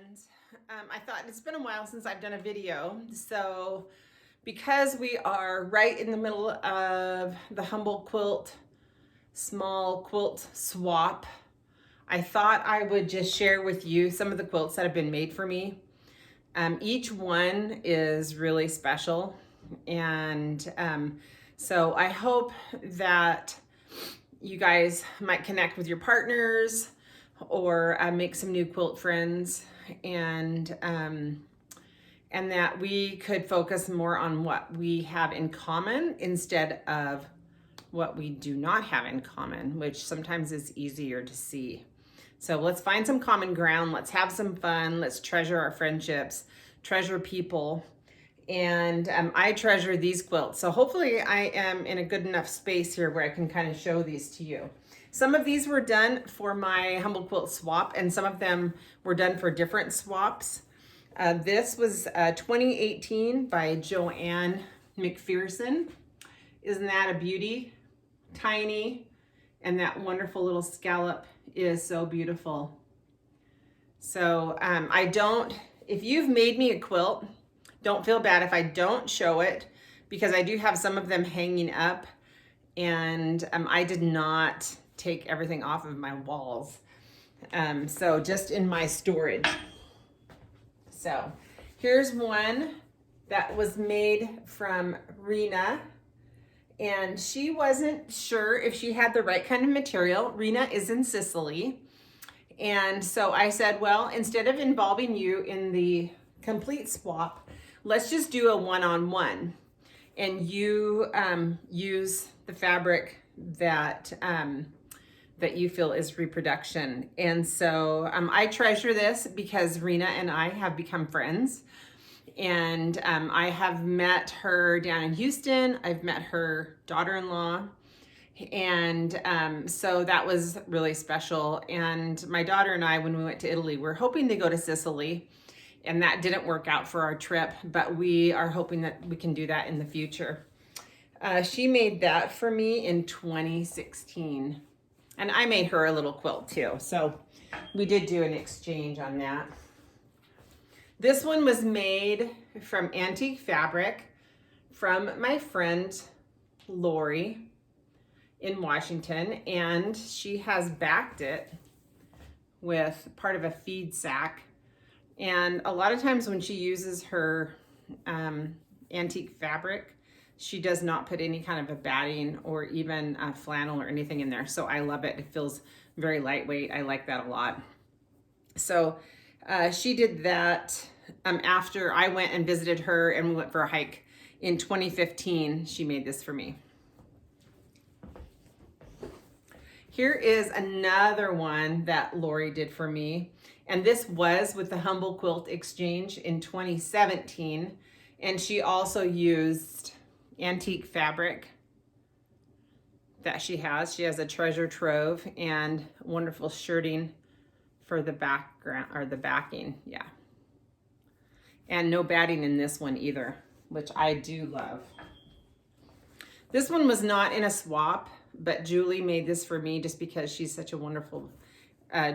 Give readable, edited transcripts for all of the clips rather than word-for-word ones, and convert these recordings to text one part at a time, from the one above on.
friends. I thought it's been a while since I've done a video, so because we are right in the middle of the Humble Quilt small quilt swap, I thought I would just share with you some of the quilts that have been made for me. Each one is really special, and so I hope that you guys might connect with your partners or make some new quilt friends, and that we could focus more on what we have in common instead of what we do not have in common, which sometimes is easier to see. So let's find some common ground. Let's have some fun. Let's treasure our friendships, treasure people. And I treasure these quilts. So hopefully I am in a good enough space here where I can kind of show these to you. Some of these were done for my Humble Quilt swap, and some of them were done for different swaps. This was 2018 by Joanne McPherson. Isn't that a beauty? Tiny, and that wonderful little scallop is so beautiful. So if you've made me a quilt, don't feel bad if I don't show it, because I do have some of them hanging up, and I did not take everything off of my walls. So just in my storage. So here's one that was made from Rena, and she wasn't sure if she had the right kind of material. Rena is in Sicily. And so I said, well, instead of involving you in the complete swap, let's just do a one-on-one, and you use the fabric that that you feel is reproduction. And so I treasure this because Rena and I have become friends, and I have met her down in Houston. I've met her daughter-in-law, and so that was really special. And my daughter and I, when we went to Italy, we're hoping to go to Sicily, and that didn't work out for our trip, but we are hoping that we can do that in the future. She made that for me in 2016, and I made her a little quilt too, so we did do an exchange on that. This one was made from antique fabric from my friend Lori in Washington, and she has backed it with part of a feed sack. And a lot of times when she uses her antique fabric, she does not put any kind of a batting or even a flannel or anything in there. So I love it. It feels very lightweight. I like that a lot. So she did that after I went and visited her, and we went for a hike in 2015. She made this for me. Here is another one that Lori did for me. And this was with the Humble Quilt Exchange in 2017. And she also used antique fabric that she has. She has a treasure trove and wonderful shirting for the background, or the backing, yeah. And no batting in this one either, which I do love. This one was not in a swap, but Julie made this for me just because she's such a wonderful,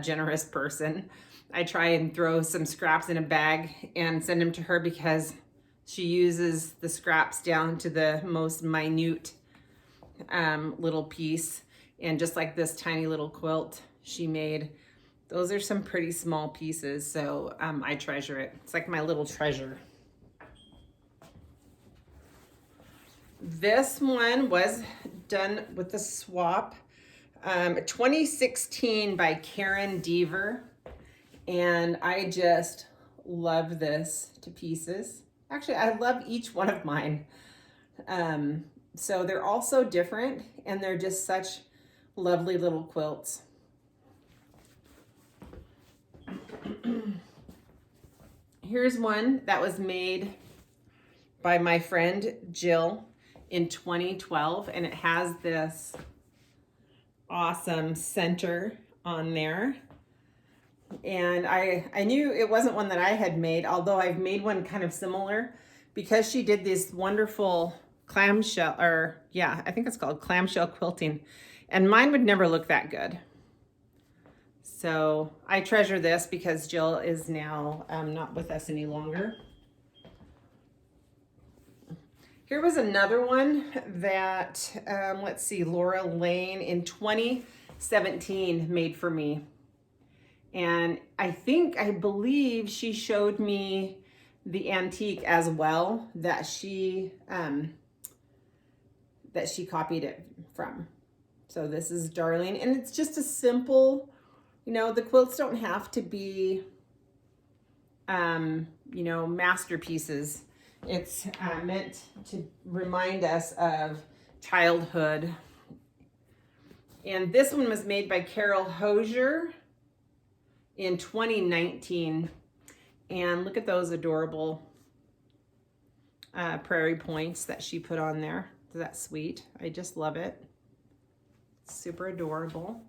generous person. I try and throw some scraps in a bag and send them to her because she uses the scraps down to the most minute little piece. And just like this tiny little quilt she made, those are some pretty small pieces, so I treasure it. It's like my little treasure. This one was done with the swap, 2016 by Karen Deaver, and I just love this to pieces. Actually, I love each one of mine. So they're all so different, and they're just such lovely little quilts. Here's one that was made by my friend Jill in 2012, and it has this awesome center on there. And I knew it wasn't one that I had made, although I've made one kind of similar, because she did this wonderful clamshell, or yeah, I think it's called clamshell quilting, and mine would never look that good. So I treasure this because Jill is now not with us any longer. Here was another one that, let's see, Laura Lane in 2017 made for me. And I believe she showed me the antique as well that she copied it from. So this is Darling, and it's just a simple, you know, the quilts don't have to be, you know, masterpieces. It's meant to remind us of childhood. And this one was made by Carol Hosier in 2019. And look at those adorable prairie points that she put on there. Is that sweet? I just love it. Super adorable.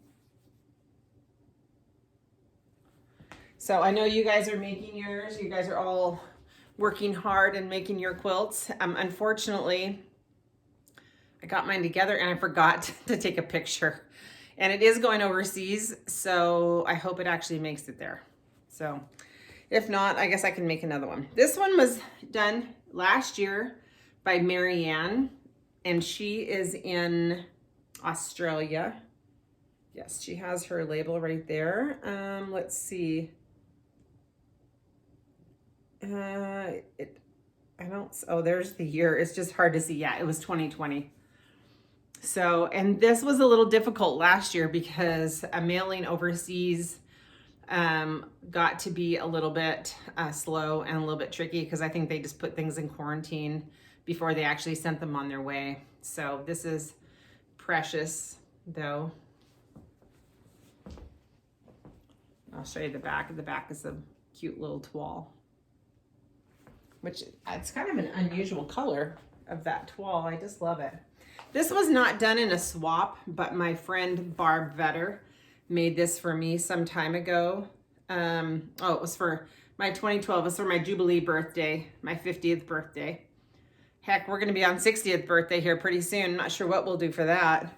So I know you guys are making yours. You guys are all working hard and making your quilts. Unfortunately, I got mine together and I forgot to take a picture. And it is going overseas, so I hope it actually makes it there. So if not, I guess I can make another one. This one was done last year by Marianne, and she is in Australia. Yes, she has her label right there. Let's see. Oh, there's the year. It's just hard to see. Yeah, it was 2020. So, and this was a little difficult last year because a mailing overseas got to be a little bit slow and a little bit tricky because I think they just put things in quarantine before they actually sent them on their way. So this is precious though. I'll show you the back. The back is a cute little toile, which it's kind of an unusual color of that toile. I just love it. This was not done in a swap, but my friend Barb Vetter made this for me some time ago. Oh, it was for my 2012. It was for my Jubilee birthday, my 50th birthday. Heck, we're going to be on 60th birthday here pretty soon. I'm not sure what we'll do for that.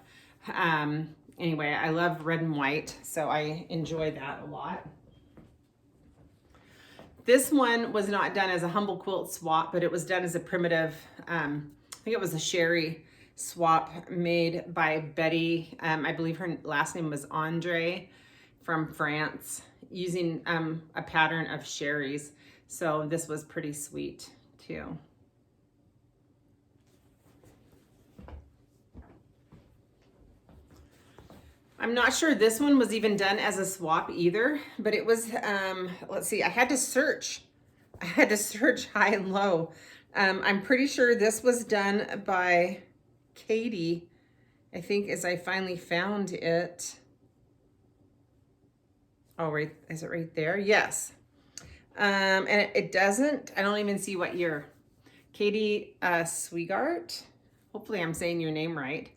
Anyway, I love red and white, so I enjoy that a lot. This one was not done as a humble quilt swap, but it was done as a primitive, I think it was a sherry swap made by Betty. I believe her last name was Andre from France, using a pattern of sherries. So this was pretty sweet too. I'm not sure this one was even done as a swap either, but it was, let's see, I had to search high and low. I'm pretty sure this was done by Katie, I think, as I finally found it. Oh, right, is it right there? Yes. And it doesn't, I don't even see what year. Katie Swigart, hopefully I'm saying your name right.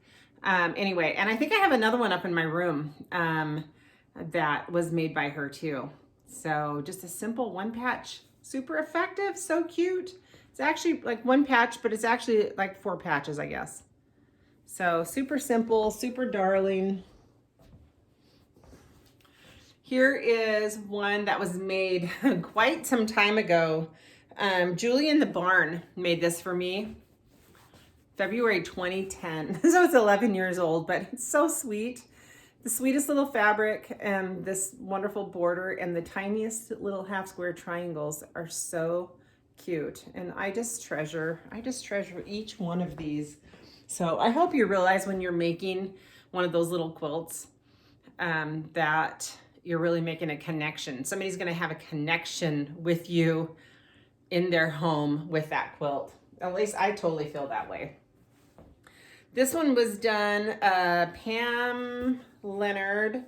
Anyway, and I think I have another one up in my room that was made by her too. So just a simple one patch, super effective, so cute. It's actually like one patch, but it's actually like 4 patches, I guess. So super simple, super darling. Here is one that was made quite some time ago. Julie in the Barn made this for me. February 2010. So it's 11 years old, but it's so sweet. The sweetest little fabric and this wonderful border and the tiniest little half square triangles are so cute. And I just treasure each one of these. So I hope you realize when you're making one of those little quilts that you're really making a connection. Somebody's gonna have a connection with you in their home with that quilt. At least I totally feel that way. This one was done Pam Leonard,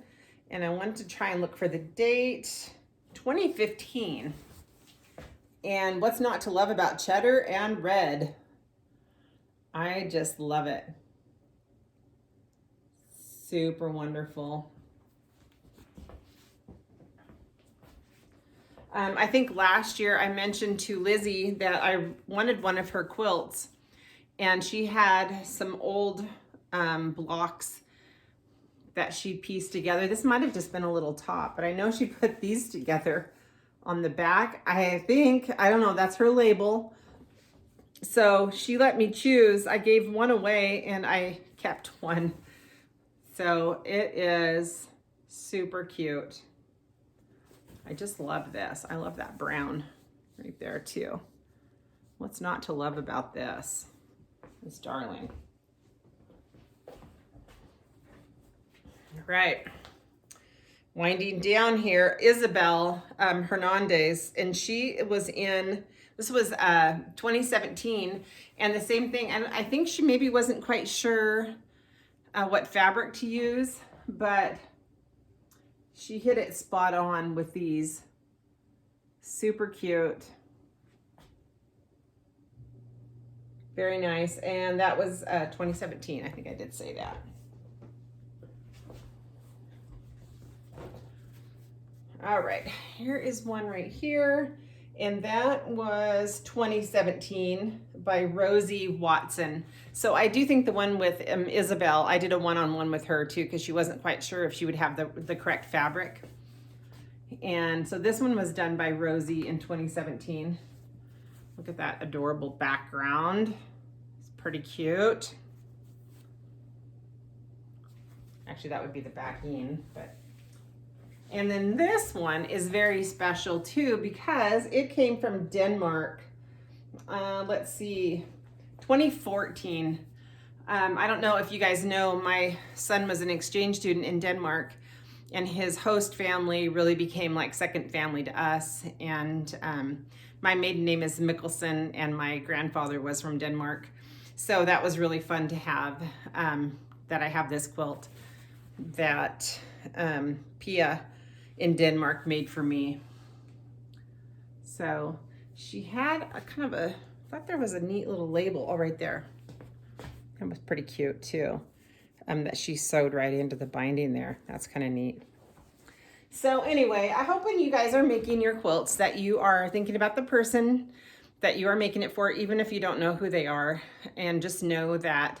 and I wanted to try and look for the date, 2015. And what's not to love about cheddar and red? I just love it. Super wonderful. I think last year I mentioned to Lizzie that I wanted one of her quilts, and she had some old blocks that she pieced together. This might have just been a little top, but I know she put these together on the back. I think, I don't know, that's her label. So she let me choose. I gave one away and I kept one. So it is super cute. I just love this. I love that brown right there too. What's not to love about this? It's darling. All right. Winding down here, Isabel Hernandez, and she was in, this was 2017, and the same thing, and I think she maybe wasn't quite sure what fabric to use, but she hit it spot on with these. Super cute. Very nice, and that was 2017, I think I did say that. All right, here is one right here, and that was 2017 by Rosie Watson. So I do think the one with Isabel, I did a one-on-one with her too, because she wasn't quite sure if she would have the correct fabric. And so this one was done by Rosie in 2017. Look at that adorable background. It's pretty cute. Actually, that would be the backing, but. And then this one is very special too because it came from Denmark. Let's see, 2014. I don't know if you guys know, my son was an exchange student in Denmark, and his host family really became like second family to us. And my maiden name is Mikkelsen, and my grandfather was from Denmark. So that was really fun to have, that I have this quilt that Pia in Denmark made for me. So she had a kind of a, I thought there was a neat little label, oh, right there. That was pretty cute too, that she sewed right into the binding there. That's kind of neat. So anyway, I hope when you guys are making your quilts that you are thinking about the person that you are making it for, even if you don't know who they are, and just know that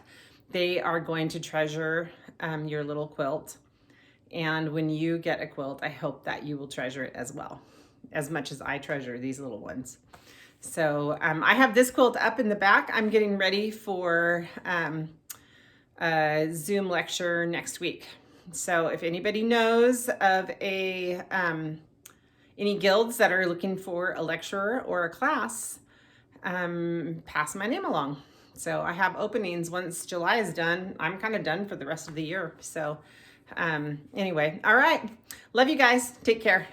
they are going to treasure your little quilt. And when you get a quilt, I hope that you will treasure it as well, as much as I treasure these little ones. So I have this quilt up in the back. I'm getting ready for a Zoom lecture next week. So if anybody knows of any guilds that are looking for a lecturer or a class, pass my name along. So I have openings. Once July is done, I'm kind of done for the rest of the year. So anyway, all right. Love you guys. Take care.